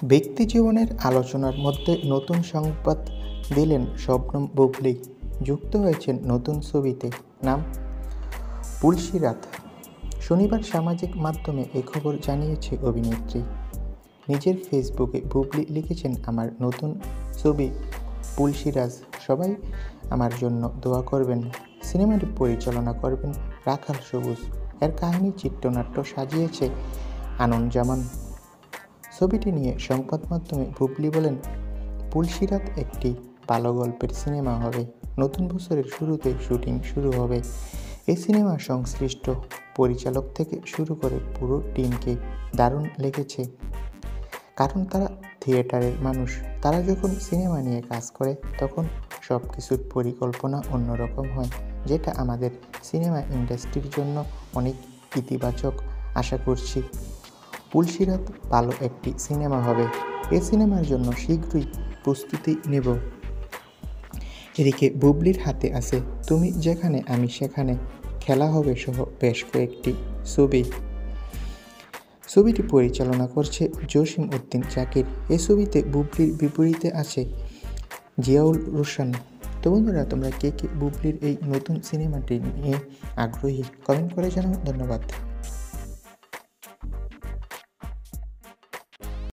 ব্যক্তি জীবনের আলোচনার মধ্যে নতুন সংবাদ দিলেন শবনম বুবলী। যুক্ত হয়েছেন নতুন ছবিতে, নাম পুলসিরাত। শনিবার সামাজিক মাধ্যমে এই খবর জানিয়েছে অভিনেত্রী। নিজের ফেসবুকে বুবলী লিখেছেন, আমার নতুন ছবি পুলসিরাজ, সবাই আমার জন্য দোয়া করবেন। সিনেমাটি পরিচালনা করবেন রাখাল সবুজ। এর কাহিনী চিত্রনাট্য সাজিয়েছে আনন্দ জামান। ছবিটি নিয়ে সংবাদ মাধ্যমে বুবলী বলেন, পুলসিরাত একটি ভালো গল্পের সিনেমা হবে। নতুন বছরের শুরুতে শুটিং শুরু হবে। এই সিনেমা সংশ্লিষ্ট পরিচালক থেকে শুরু করে পুরো টিমকে দারুণ লেগেছে, কারণ তারা থিয়েটারের মানুষ। তারা যখন সিনেমা নিয়ে কাজ করে তখন সব কিছুর পরিকল্পনা অন্যরকম হয়, যেটা আমাদের সিনেমা ইন্ডাস্ট্রির জন্য অনেক ইতিবাচক। আশা করছি পুলসিরাত ভালো একটি সিনেমা হবে। এই সিনেমার জন্য শীঘ্রই প্রস্তুতি নেব। এদিকে বুবলীর হাতে আছে তুমি যেখানে আমি সেখানে, খেলা হবে সহ বেশ কয়েকটি ছবি। ছবিটি পরিচালনা করছে জসিম উদ্দিন জাকির। এই ছবিতে বুবলীর বিপরীতে আছে জিয়াউল রোশন। তো বন্ধুরা, তোমরা কে কে বুবলীর এই নতুন সিনেমাটি নিয়ে আগ্রহী, কমেন্ট করে জানাও। ধন্যবাদ।